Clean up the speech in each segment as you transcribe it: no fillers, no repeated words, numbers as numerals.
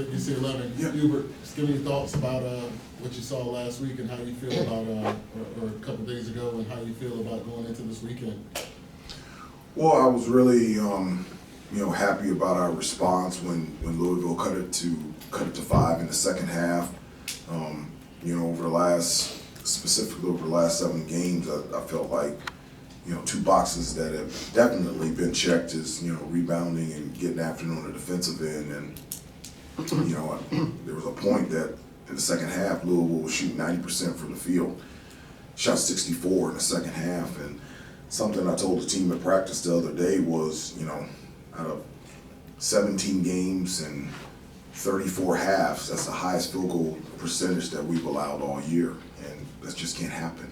DC 11. Yeah. Hubert, just give me your thoughts about what you saw last week and how you feel about, or a couple days ago, and how you feel about going into this weekend. Well, I was really, happy about our response when Louisville cut it to 5 in the second half. Specifically over the last 7 games, I felt like, 2 boxes that have definitely been checked is, rebounding and getting after it on the defensive end. And, there was a point that in the second half, Louisville was shooting 90% from the field, shot 64 in the second half. And something I told the team at practice the other day was, out of 17 games and 34 halves, that's the highest field goal percentage that we've allowed all year. And that just can't happen.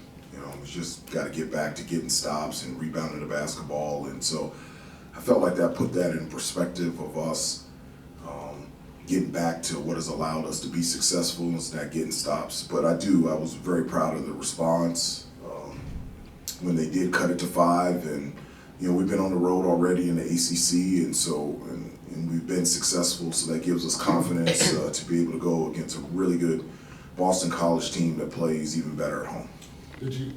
We just got to get back to getting stops and rebounding the basketball. And so I felt like that put that in perspective of us getting back to what has allowed us to be successful and not getting stops. But I was very proud of the response when they did cut it to 5. And, we've been on the road already in the ACC, and we've been successful. So that gives us confidence to be able to go against a really good Boston College team that plays even better at home.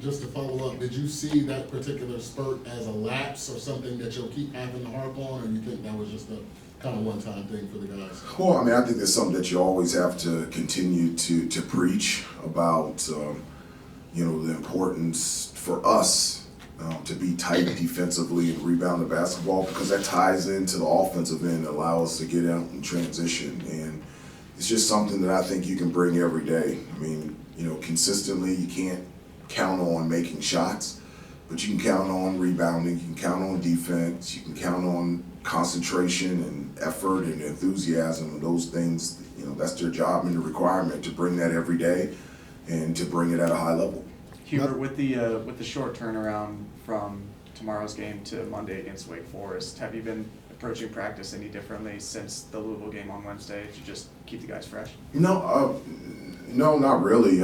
Just to follow up, did you see that particular spurt as a lapse or something that you'll keep having to harp on, or you think that was just a kind of one-time thing for the guys? Well, I think it's something that you always have to continue to preach about, the importance for us to be tight defensively and rebound the basketball, because that ties into the offensive end and allow us to get out and transition. And it's just something that I think you can bring every day. Consistently, you can't count on making shots, but you can count on rebounding, you can count on defense, you can count on concentration and effort and enthusiasm, and those things, that's their job and the requirement to bring that every day and to bring it at a high level. Hubert, with the short turnaround from tomorrow's game to Monday against Wake Forest, have you been approaching practice any differently since the Louisville game on Wednesday to just keep the guys fresh? No, not really.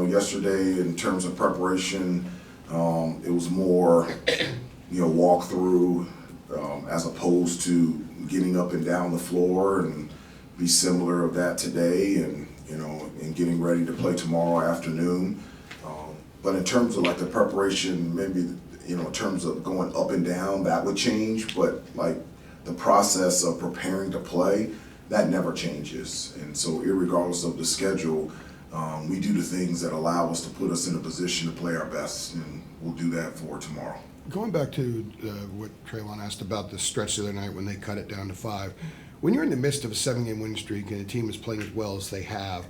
Yesterday in terms of preparation, it was more, walkthrough as opposed to getting up and down the floor, and be similar of that today, and getting ready to play tomorrow afternoon. But in terms of like the preparation, maybe in terms of going up and down, that would change. But like the process of preparing to play, that never changes. And so irregardless of the schedule, we do the things that allow us to put us in a position to play our best, and we'll do that for tomorrow. Going back to what Traylon asked about the stretch the other night when they cut it down to 5, when you're in the midst of a 7-game win streak and a team is playing as well as they have,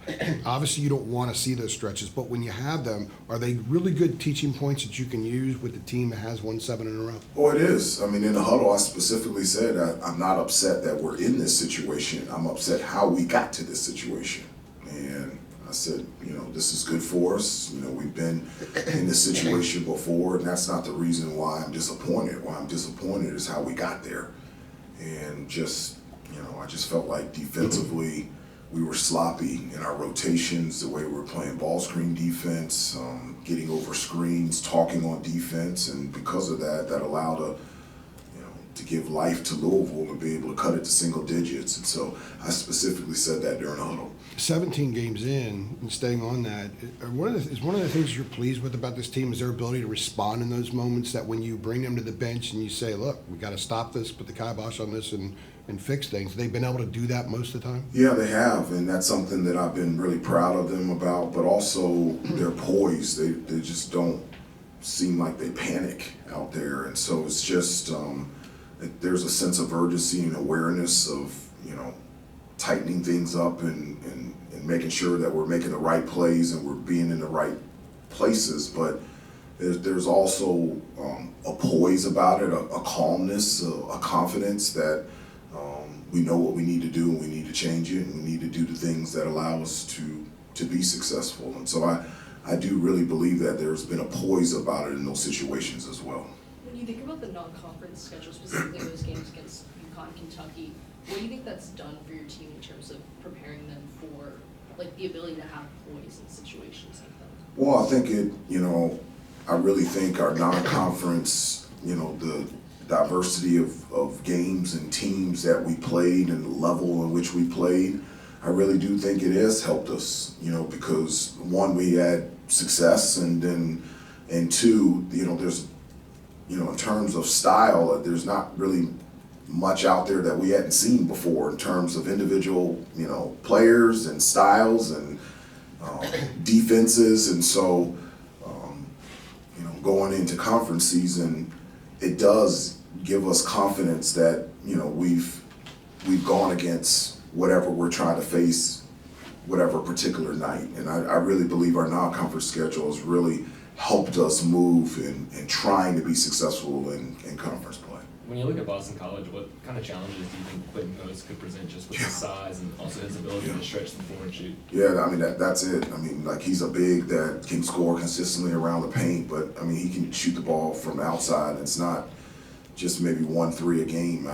obviously you don't want to see those stretches, but when you have them, are they really good teaching points that you can use with the team that has won 7 in a row? Oh, it is. In the huddle, I specifically said I'm not upset that we're in this situation. I'm upset how we got to this situation. And I said, this is good for us. We've been in this situation before, and that's not the reason why I'm disappointed. Why I'm disappointed is how we got there. And I just felt like defensively we were sloppy in our rotations, the way we were playing ball screen defense, getting over screens, talking on defense, and because of that, that allowed to give life to Louisville and be able to cut it to single digits. And so I specifically said that during the huddle. 17 games in, and staying on that, is one of the things you're pleased with about this team is their ability to respond in those moments, that when you bring them to the bench and you say, look, we got to stop this, put the kibosh on this and fix things. They've been able to do that most of the time? Yeah, they have, and that's something that I've been really proud of them about, but also they're poised. They just don't seem like they panic out there, and so it's just there's a sense of urgency and awareness of tightening things up and making sure that we're making the right plays and we're being in the right places. But there's also a poise about it, a calmness, a confidence that we know what we need to do and we need to change it, and we need to do the things that allow us to be successful. And so I do really believe that there's been a poise about it in those situations as well. When you think about the non-conference schedule, specifically those games against UConn, Kentucky, what do you think that's done for your team in terms of preparing them for the ability to have poise in situations like that? Well, I think I really think our non-conference, the diversity of games and teams that we played and the level in which we played, I really do think it has helped us, because one, we had success, and two, there's, in terms of style, there's not really much out there that we hadn't seen before in terms of individual, players and styles and defenses. And so, going into conference season, it does give us confidence that, we've gone against whatever we're trying to face, whatever particular night. And I really believe our non-conference schedule has really helped us move in trying to be successful in conference play. When you look at Boston College, what kind of challenges do you think Quentin Post could present just with his size and also his ability to stretch the floor and shoot? Yeah, I mean, that's it. I mean, like, he's a big that can score consistently around the paint, but, I mean, he can shoot the ball from the outside. It's not just maybe 1-3 a game.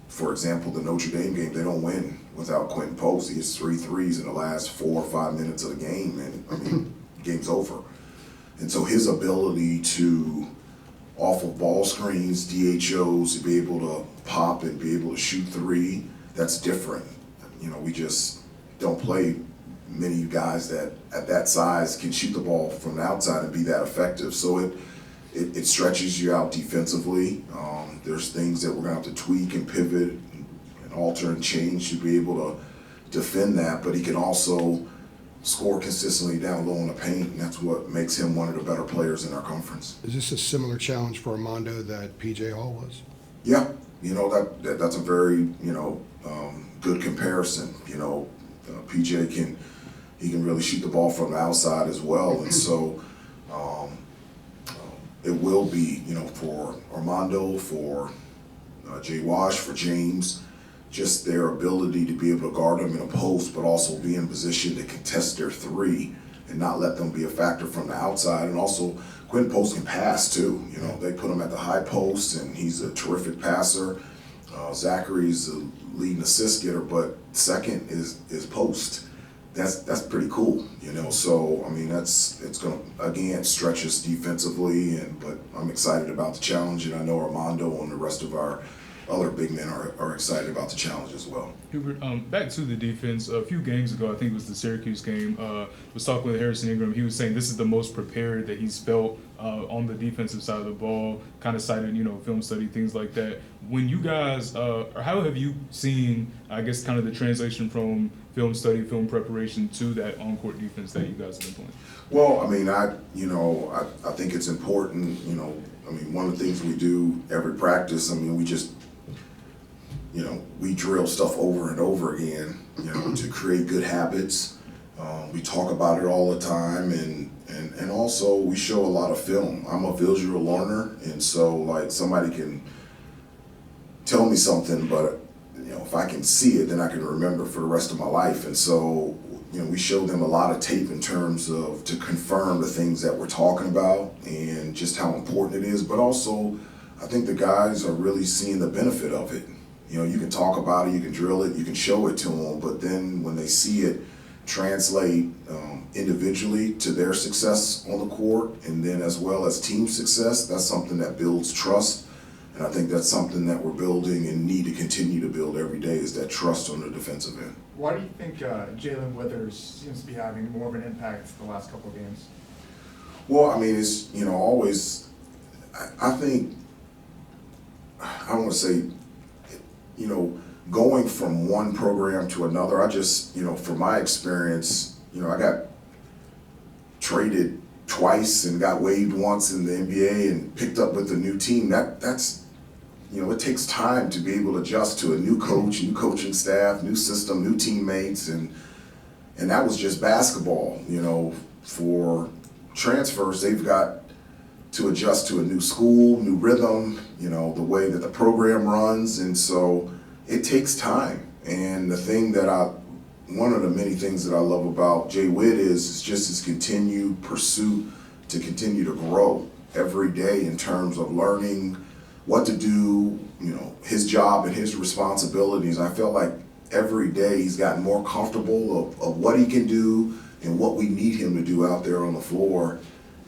For example, the Notre Dame game, they don't win without Quentin Post. He hits 3 threes in the last 4 or 5 minutes of the game, and, I mean, game's over. And so his ability to, off of ball screens, DHOs, to be able to pop and be able to shoot 3, that's different. We just don't play many guys that at that size can shoot the ball from the outside and be that effective. So it stretches you out defensively. There's things that we're gonna have to tweak and pivot and alter and change to be able to defend that, but he can also score consistently down low in the paint, and that's what makes him one of the better players in our conference. Is this a similar challenge for Armando that PJ Hall was? Yeah, that's a very good comparison. PJ can really shoot the ball from the outside as well, and so it will be for Armando, for Jay Wash, for James, just their ability to be able to guard them in a post, but also be in position to contest their 3 and not let them be a factor from the outside. And also, Quentin Post can pass too. They put him at the high post, and he's a terrific passer. Zachary's the leading assist getter, but second is post. That's pretty cool. So I mean, it's gonna again stretch us defensively, but I'm excited about the challenge, and I know Armando and the rest of our other big men are excited about the challenge as well. Hubert, back to the defense. A few games ago, I think it was the Syracuse game, was talking with Harrison Ingram. He was saying this is the most prepared that he's felt on the defensive side of the ball, kind of cited, film study, things like that. When you guys, how have you seen, I guess, kind of the translation from film study, film preparation to that on-court defense that you guys have been playing? Well, I mean, I think it's important, one of the things we do every practice, we just, we drill stuff over and over again, to create good habits. We talk about it all the time, and also we show a lot of film. I'm a visual learner, and so like somebody can tell me something, but if I can see it, then I can remember for the rest of my life. And so, we show them a lot of tape in terms of to confirm the things that we're talking about and just how important it is. But also, I think the guys are really seeing the benefit of it. You can talk about it, you can drill it, you can show it to them, but then when they see it translate individually to their success on the court, and then as well as team success, that's something that builds trust. And I think that's something that we're building and need to continue to build every day, is that trust on the defensive end. Why do you think Jaylen Withers seems to be having more of an impact the last couple of games? Well, I mean, it's, always, I think, I don't want to say, going from one program to another, I just, from my experience, I got traded twice and got waived once in the NBA and picked up with a new team. That's it takes time to be able to adjust to a new coach, new coaching staff, new system, new teammates, and that was just basketball. For transfers, they've got to adjust to a new school, new rhythm, the way that the program runs, and so it takes time. And the thing that one of the many things that I love about Jay Witt is just his continued pursuit to continue to grow every day in terms of learning what to do, his job and his responsibilities. I felt like every day he's gotten more comfortable of what he can do and what we need him to do out there on the floor.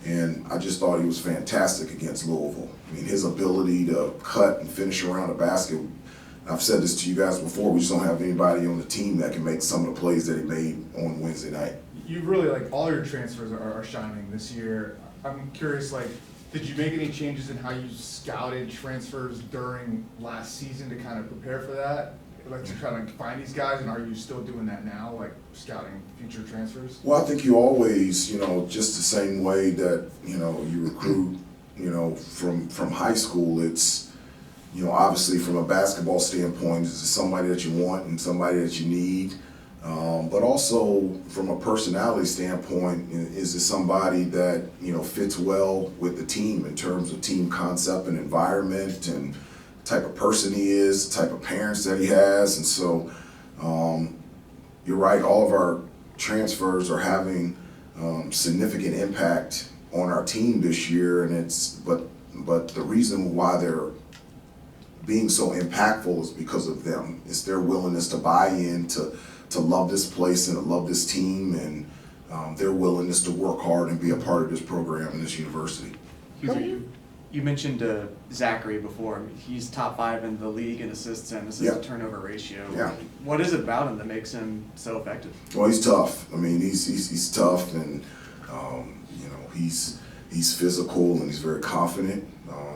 And I just thought he was fantastic against Louisville. I mean, his ability to cut and finish around the basket, I've said this to you guys before, we just don't have anybody on the team that can make some of the plays that he made on Wednesday night. You really, like, all your transfers are shining this year. I'm curious, like, did you make any changes in how you scouted transfers during last season to kind of prepare for that? Like, to try to find these guys, and are you still doing that now, like scouting future transfers? Well, I think you always, just the same way that, you recruit, from high school, it's, obviously from a basketball standpoint, is it somebody that you want and somebody that you need? But also from a personality standpoint, is it somebody that, fits well with the team in terms of team concept and environment and type of person he is, the type of parents that he has. And so you're right, all of our transfers are having significant impact on our team this year, and but the reason why they're being so impactful is because of them. It's their willingness to buy in, to love this place and to love this team, and their willingness to work hard and be a part of this program and this university. You mentioned Zachary before. I mean, he's top 5 in the league in assists and assist to turnover ratio. Yeah. What is it about him that makes him so effective? Well, he's tough. I mean, he's tough, and he's physical and he's very confident.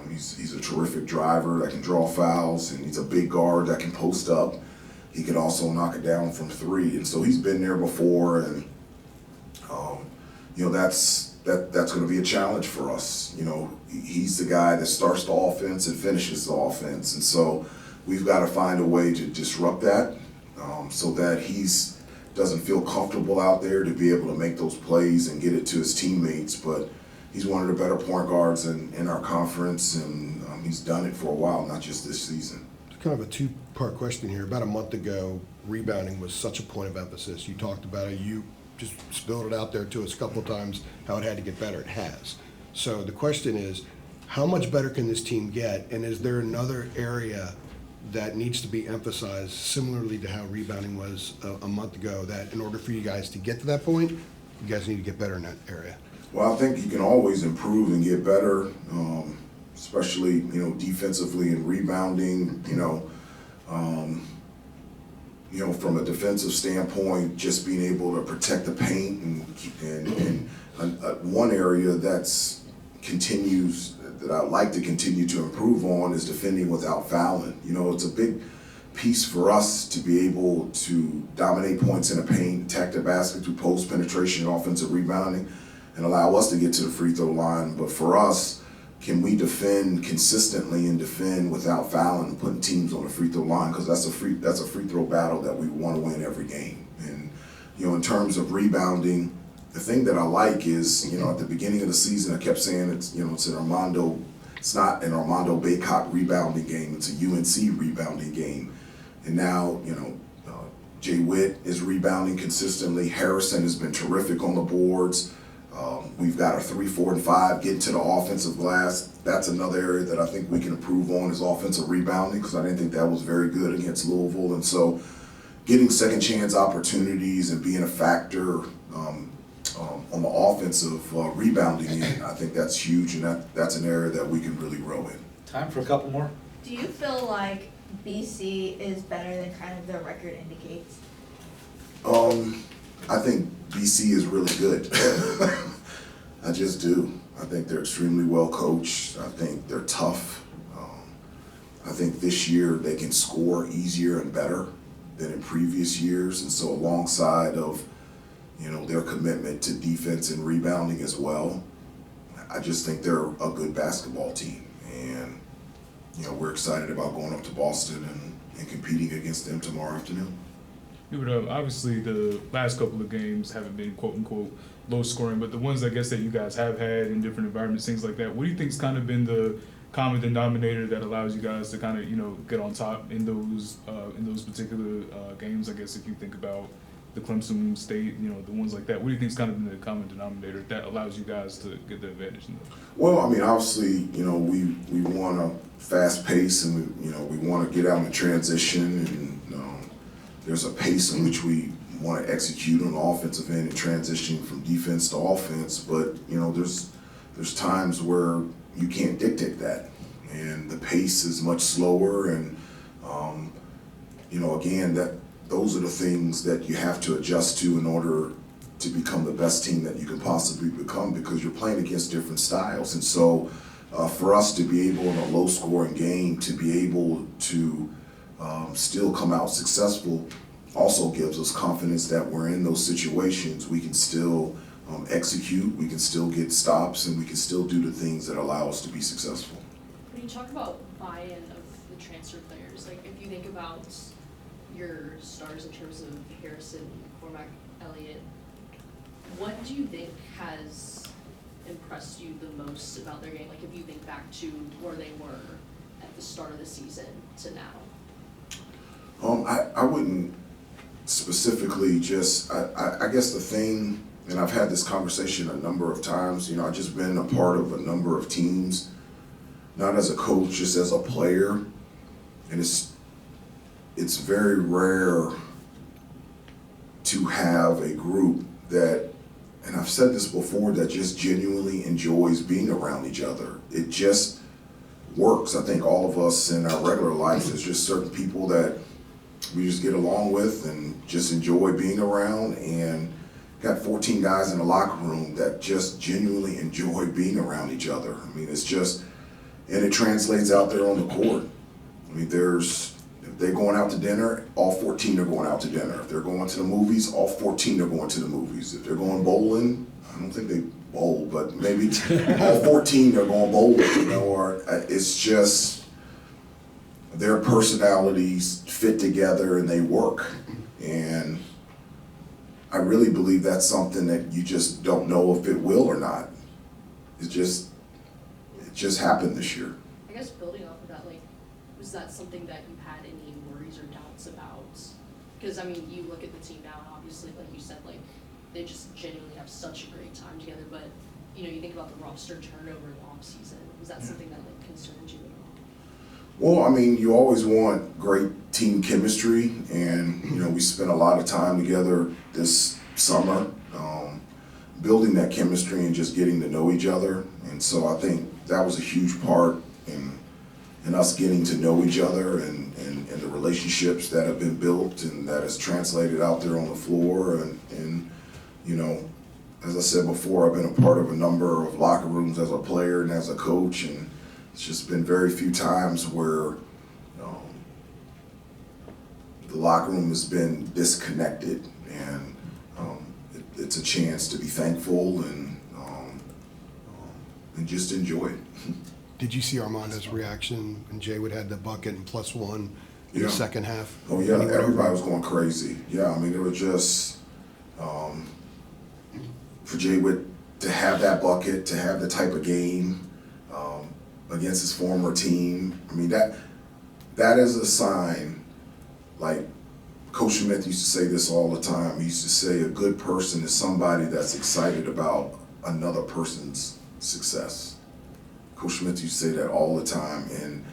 He's a terrific driver that can draw fouls, and he's a big guard that can post up. He can also knock it down from 3, and so he's been there before, and that's going to be a challenge for us. He's the guy that starts the offense and finishes the offense, and so we've got to find a way to disrupt that so that he's doesn't feel comfortable out there to be able to make those plays and get it to his teammates. But he's one of the better point guards in our conference, and he's done it for a while, not just this season. It's kind of a two-part question here. About a month ago, rebounding was such a point of emphasis. You talked about it. You just spilled it out there to us a couple of times how it had to get better. It has. So the question is, how much better can this team get, and is there another area that needs to be emphasized similarly to how rebounding was a month ago, that in order for you guys to get to that point, you guys need to get better in that area? Well, I think you can always improve and get better, especially, defensively and rebounding, from a defensive standpoint, just being able to protect the paint and one area that I'd like to continue to improve on is defending without fouling. It's a big piece for us to be able to dominate points in the paint, attack the basket through post penetration, offensive rebounding, and allow us to get to the free throw line. But for us, can we defend consistently and defend without fouling and putting teams on the free throw line? Because that's a free throw battle that we want to win every game. And in terms of rebounding, the thing that I like is at the beginning of the season I kept saying it's not an Armando Baycott rebounding game, it's a UNC rebounding game. And now Jay Witt is rebounding consistently. Harrison has been terrific on the boards. We've got our 3, 4, and 5 getting to the offensive glass. That's another area that I think we can improve on is offensive rebounding, because I didn't think that was very good against Louisville. And so getting second chance opportunities and being a factor on the offensive rebounding end, I think that's huge, and that's an area that we can really grow in. Time for a couple more. Do you feel like BC is better than kind of their record indicates? I think BC is really good. I just do. I think they're extremely well coached. I think they're tough. I think this year they can score easier and better than in previous years, and so alongside of their commitment to defense and rebounding as well, I just think they're a good basketball team, and we're excited about going up to Boston and competing against them tomorrow afternoon. Obviously, the last couple of games haven't been quote unquote low scoring, but the ones I guess that you guys have had in different environments, things like that, what do you think's kind of been the common denominator that allows you guys to kind of get on top in those particular games? I guess if you think about the Clemson State, the ones like that, what do you think's kind of been the common denominator that allows you guys to get the advantage in those? Well, I mean, obviously, we want a fast pace, and we want to get out in transition, and there's a pace in which we want to execute on the offensive end and transitioning from defense to offense. But there's times where you can't dictate that, and the pace is much slower, and Again, those are the things that you have to adjust to in order to become the best team that you can possibly become, because you're playing against different styles. And so for us to be able in a low scoring game to be able to still come out successful also gives us confidence that we're in those situations. We can still execute, we can still get stops, and we can still do the things that allow us to be successful. When you talk about buy-in of the transfer players, like if you think about your stars in terms of Harrison, Cormac, Elliott, what do you think has impressed you the most about their game? Like if you think back to where they were at the start of the season to now. I wouldn't specifically just, I guess the thing, and I've had this conversation a number of times, I've just been a part of a number of teams, not as a coach, just as a player, and it's very rare to have a group that, and I've said this before, that just genuinely enjoys being around each other. It just works. I think all of us in our regular lives, there's just certain people that we just get along with and just enjoy being around, and got 14 guys in the locker room that just genuinely enjoy being around each other. I mean, it's just, and it translates out there on the court. I mean, if they're going out to dinner, all 14 are going out to dinner. If they're going to the movies, all 14 are going to the movies. If they're going bowling, I don't think they bowl, but maybe all 14 are going bowling, or it's just their personalities fit together and they work. And I really believe that's something that you just don't know if it will or not. It just happened this year. I guess building off of that, like, was that something that you had any worries or doubts about? Because, I mean, you look at the team now, and obviously, like you said, like, they just genuinely have such a great time together, but, you think about the roster turnover in the offseason. Was that something that, like, concerned you at all? Well, I mean, you always want great team chemistry, and, we spent a lot of time together this summer, building that chemistry and just getting to know each other. And so I think that was a huge part in us getting to know each other and the relationships that have been built and that has translated out there on the floor. And as I said before, I've been a part of a number of locker rooms as a player and as a coach, and it's just been very few times where the locker room has been disconnected, and it's a chance to be thankful and just enjoy it. Did you see Armando's reaction when Jay Wood had the bucket and +1 in Yeah. the second half? Oh yeah, everybody was going crazy. Yeah, I mean, it was just for Jay Wood to have that bucket, to have the type of game against his former team. I mean, that is a sign. Like Coach Smith used to say this all the time. He used to say a good person is somebody that's excited about another person's success. Coach Smith used to say that all the time, and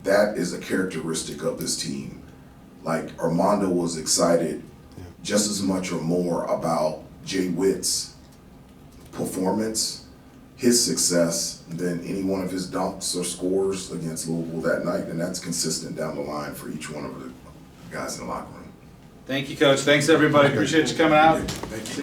that is a characteristic of this team. Like Armando was excited just as much or more about Jay Witt's performance, his success, than any one of his dunks or scores against Louisville that night, and that's consistent down the line for each one of the guys in the locker room. Thank you, Coach. Thanks, everybody. Appreciate you coming out. Thank you.